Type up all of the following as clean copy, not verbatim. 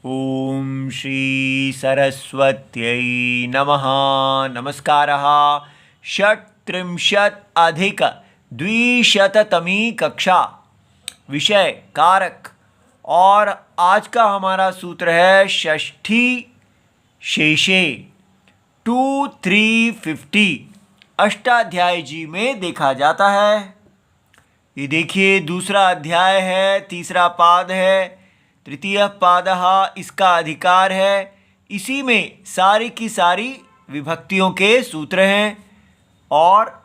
ओम श्री सरस्वत्यै नमः। नमस्कारः। षट्त्रिंशदधिक-द्विशततमी कक्षा, विषय कारक, और आज का हमारा सूत्र है षष्ठी शेषे 2-3-50 अष्टाध्यायी जी में देखा जाता है। ये देखिए दूसरा अध्याय है, तीसरा पाद है, तृतीय पादः इसका अधिकार है। इसी में सारी की सारी विभक्तियों के सूत्र हैं और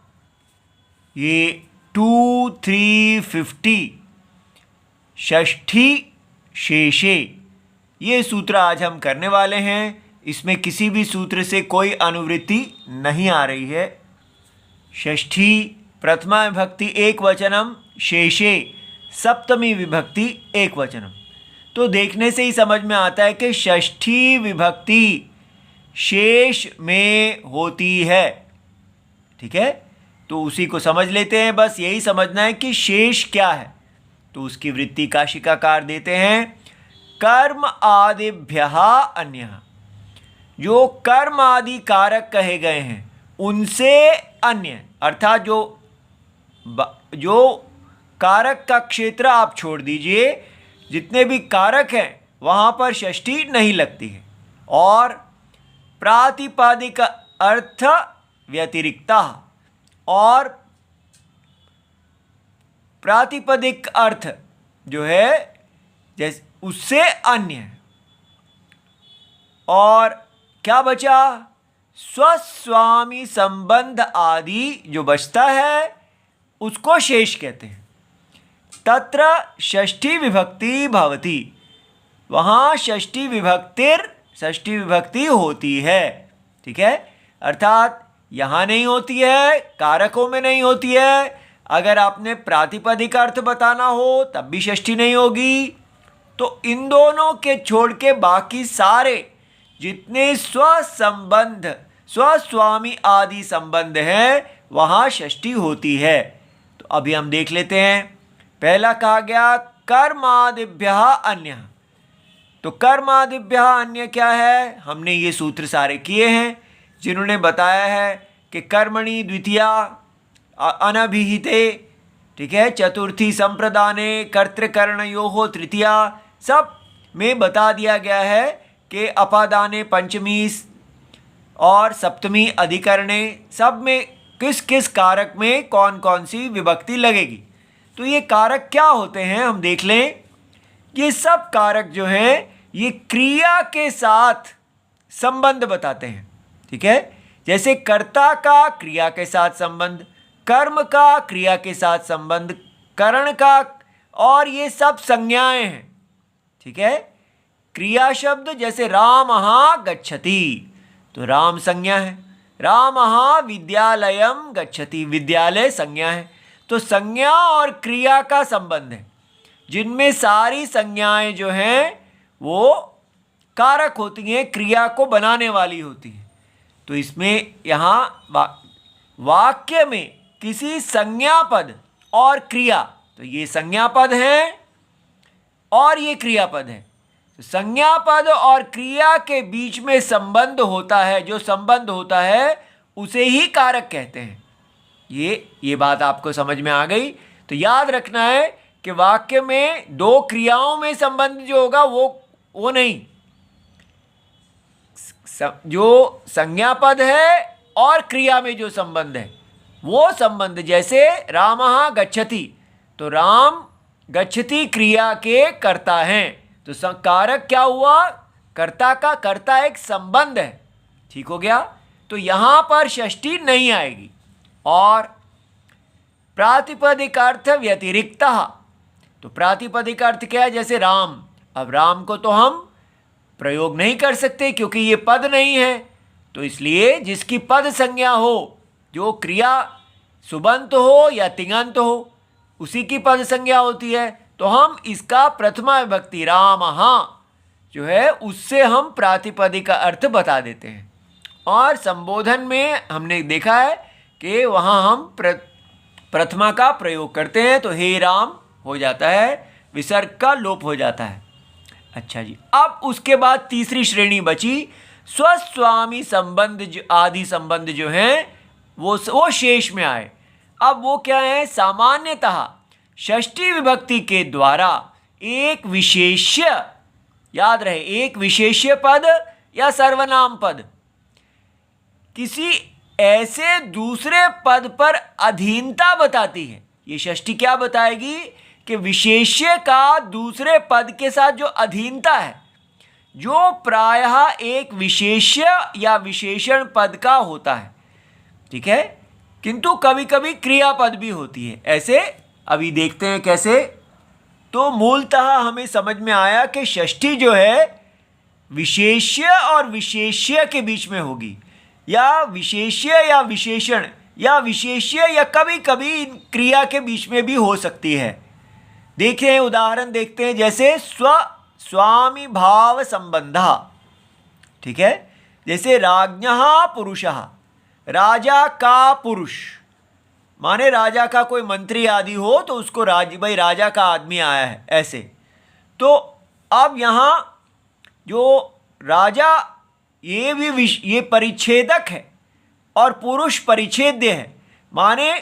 ये 2-3-50 षष्ठी शेषे ये सूत्र आज हम करने वाले हैं। इसमें किसी भी सूत्र से कोई अनुवृत्ति नहीं आ रही है। षष्ठी प्रथमा विभक्ति एक वचनम, शेषे सप्तमी विभक्ति एक वचनम। तो देखने से ही समझ में आता है कि षष्ठी विभक्ति शेष में होती है। ठीक है, तो उसी को समझ लेते हैं। बस यही समझना है कि शेष क्या है। तो उसकी वृत्ति का शिकाकार देते हैं, कर्म आदिभ्यः अन्यः। जो कर्म आदि कारक कहे गए हैं उनसे अन्य, अर्थात जो कारक का क्षेत्र आप छोड़ दीजिए, जितने भी कारक हैं वहाँ पर षष्ठी नहीं लगती है। और प्रातिपदिक अर्थ व्यतिरिक्तः, और प्रातिपदिक अर्थ जो है जैसे उससे अन्य है। और क्या बचा? स्वस्वामी संबंध आदि जो बचता है उसको शेष कहते हैं। तत्र षष्ठी विभक्ति भवति, वहाँ षष्ठी विभक्ति होती है। ठीक है, अर्थात यहाँ नहीं होती है, कारकों में नहीं होती है। अगर आपने प्रातिपदिक अर्थ बताना हो तब भी षष्ठी नहीं होगी। तो इन दोनों के छोड़ के बाकी सारे जितने स्वसंबंध, स्वस्वामी आदि संबंध हैं वहाँ षष्ठी होती है। तो अभी हम देख लेते हैं। पहला कहा गया कर्मादिभ्यः अन्यः। तो कर्मादिभ्यः अन्य क्या है? हमने ये सूत्र सारे किए हैं जिन्होंने बताया है कि कर्मणि द्वितीया अनभिहिते, ठीक है, चतुर्थी संप्रदाने कर्तृकरणयोः तृतीया, सब में बता दिया गया है कि अपादाने पंचमी और सप्तमी अधिकरणे, सब में किस किस कारक में कौन कौन सी विभक्ति लगेगी। तो ये कारक क्या होते हैं हम देख लें। ये सब कारक जो हैं ये क्रिया के साथ संबंध बताते हैं। ठीक है, जैसे कर्ता का क्रिया के साथ संबंध, कर्म का क्रिया के साथ संबंध, करण का, और ये सब संज्ञाएं हैं। ठीक है, क्रिया शब्द जैसे रामः गच्छति, तो राम संज्ञा है। रामः विद्यालयम गच्छति, विद्यालय संज्ञा है। तो संज्ञा और क्रिया का संबंध है, जिनमें सारी संज्ञाएं जो हैं वो कारक होती हैं, क्रिया को बनाने वाली होती हैं। तो इसमें यहाँ वाक्य में किसी संज्ञा पद और क्रिया, तो ये संज्ञा पद है और ये क्रियापद है। तो संज्ञा पद और क्रिया के बीच में संबंध होता है, जो संबंध होता है उसे ही कारक कहते हैं। ये बात आपको समझ में आ गई। तो याद रखना है कि वाक्य में दो क्रियाओं में संबंध जो होगा वो नहीं, जो संज्ञा पद है और क्रिया में जो संबंध है वो संबंध, जैसे रामः गच्छति, तो राम गच्छति क्रिया के कर्ता हैं। तो कारक क्या हुआ? कर्ता का, कर्ता एक संबंध है। ठीक हो गया। तो यहाँ पर षष्ठी नहीं आएगी। और प्रातिपदिक अर्थ व्यतिरिक्तः, तो प्रातिपदिक अर्थ क्या है? जैसे राम, अब राम को तो हम प्रयोग नहीं कर सकते क्योंकि ये पद नहीं है। तो इसलिए जिसकी पद संज्ञा हो, जो क्रिया सुबंत हो या तिङंत हो, उसी की पद संज्ञा होती है। तो हम इसका प्रथमा विभक्ति रामः जो है उससे हम प्रातिपदिक अर्थ बता देते हैं। और संबोधन में हमने देखा है कि वहाँ हम प्रथमा का प्रयोग करते हैं, तो हे राम हो जाता है, विसर्ग का लोप हो जाता है। अच्छा जी, अब उसके बाद तीसरी श्रेणी बची स्वस्वामी संबंध आदि संबंध जो हैं वो शेष में आए। अब वो क्या है? सामान्यतः षष्ठी विभक्ति के द्वारा एक विशेष्य, याद रहे, एक विशेष्य पद या सर्वनाम पद किसी ऐसे दूसरे पद पर अधीनता बताती है। ये षष्ठी क्या बताएगी कि विशेष्य का दूसरे पद के साथ जो अधीनता है, जो प्रायः एक विशेष्य या विशेषण पद का होता है, ठीक है, किंतु कभी कभी क्रियापद भी होती है। ऐसे अभी देखते हैं कैसे। तो मूलतः हमें समझ में आया कि षष्ठी जो है विशेष्य और विशेष्य के बीच में होगी, या विशेष्य या विशेषण, या विशेष्य या कभी कभी क्रिया के बीच में भी हो सकती है। देखिए उदाहरण देखते हैं, जैसे स्वामी भाव संबंधा, ठीक है, जैसे राज्ञः पुरुषः, राजा का पुरुष, माने राजा का कोई मंत्री आदि हो तो उसको भाई राजा का आदमी आया है, ऐसे। तो अब यहाँ जो राजा ये परिच्छेदक है और पुरुष परिच्छेद्य है, माने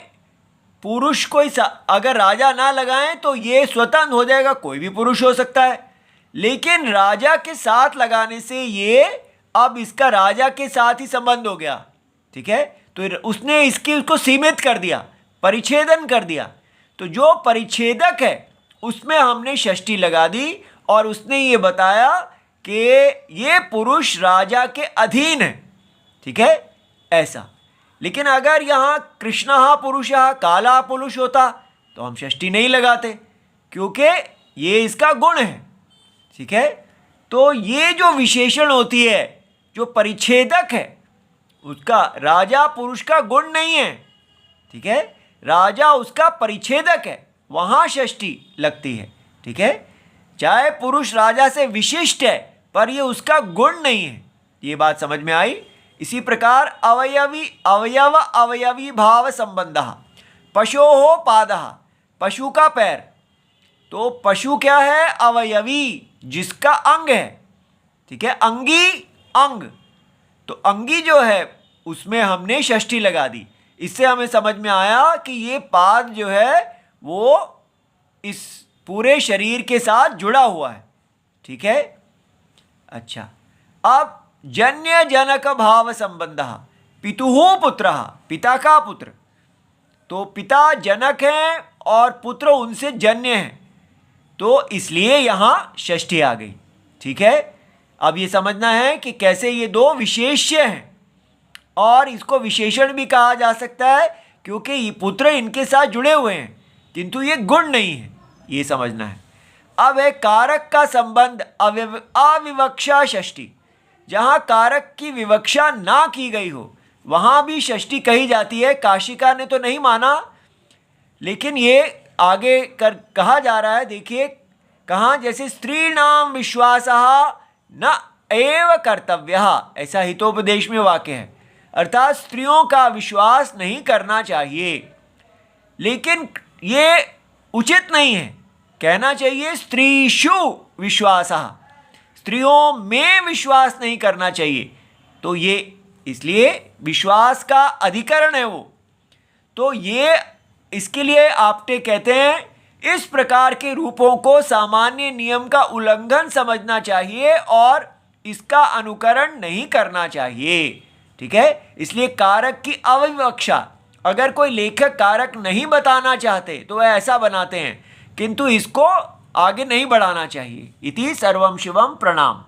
पुरुष कोई अगर राजा ना लगाएं तो ये स्वतंत्र हो जाएगा, कोई भी पुरुष हो सकता है, लेकिन राजा के साथ लगाने से ये अब इसका राजा के साथ ही संबंध हो गया, ठीक है। तो उसने उसको सीमित कर दिया, परिच्छेदन कर दिया। तो जो परिच्छेदक है उसमें हमने षष्ठी लगा दी और उसने ये बताया कि ये पुरुष राजा के अधीन है, ठीक है, ऐसा। लेकिन अगर यहाँ कृष्णः पुरुषः काला पुरुष होता तो हम षष्ठी नहीं लगाते, क्योंकि ये इसका गुण है, ठीक है। तो ये जो विशेषण होती है, जो परिच्छेदक है, उसका राजा पुरुष का गुण नहीं है, ठीक है, राजा उसका परिच्छेदक है, वहाँ षष्ठी लगती है, ठीक है। चाहे पुरुष राजा से विशिष्ट है पर ये उसका गुण नहीं है। ये बात समझ में आई। इसी प्रकार अवयव अवयवी भाव संबंधः, पशोः पादः, पशु का पैर। तो पशु क्या है? अवयवी, जिसका अंग है, ठीक है, अंगी अंग। तो अंगी जो है उसमें हमने षष्ठी लगा दी। इससे हमें समझ में आया कि ये पाद जो है वो इस पूरे शरीर के साथ जुड़ा हुआ है, ठीक है। अच्छा, अब जन्य जनक भाव संबंधः, पितुः पुत्रः, पिता का पुत्र। तो पिता जनक हैं और पुत्र उनसे जन्य हैं, तो इसलिए यहाँ षष्ठी आ गई, ठीक है। अब ये समझना है कि कैसे ये दो विशेष्य हैं और इसको विशेषण भी कहा जा सकता है, क्योंकि ये पुत्र इनके साथ जुड़े हुए हैं किंतु ये गुण नहीं है, ये समझना है। अब है कारक का संबंध अविवक्षा षष्ठी। जहाँ कारक की विवक्षा ना की गई हो वहाँ भी षष्ठी कही जाती है। काशिका ने तो नहीं माना, लेकिन ये आगे कहा जा रहा है। देखिए कहाँ, जैसे स्त्रीणाम विश्वासः न एव कर्तव्यः, ऐसा हितोपदेश में वाक्य है, अर्थात स्त्रियों का विश्वास नहीं करना चाहिए। लेकिन ये उचित नहीं है, कहना चाहिए स्त्रीषु विश्वासः, स्त्रियों में विश्वास नहीं करना चाहिए। तो ये इसलिए विश्वास का अधिकरण है वो। तो ये इसके लिए आपटे कहते हैं इस प्रकार के रूपों को सामान्य नियम का उल्लंघन समझना चाहिए और इसका अनुकरण नहीं करना चाहिए, ठीक है। इसलिए कारक की अविवक्षा, अगर कोई लेखक कारक नहीं बताना चाहते तो वह ऐसा बनाते हैं, किंतु इसको आगे नहीं बढ़ाना चाहिए। इति सर्वम शिवम प्रणाम।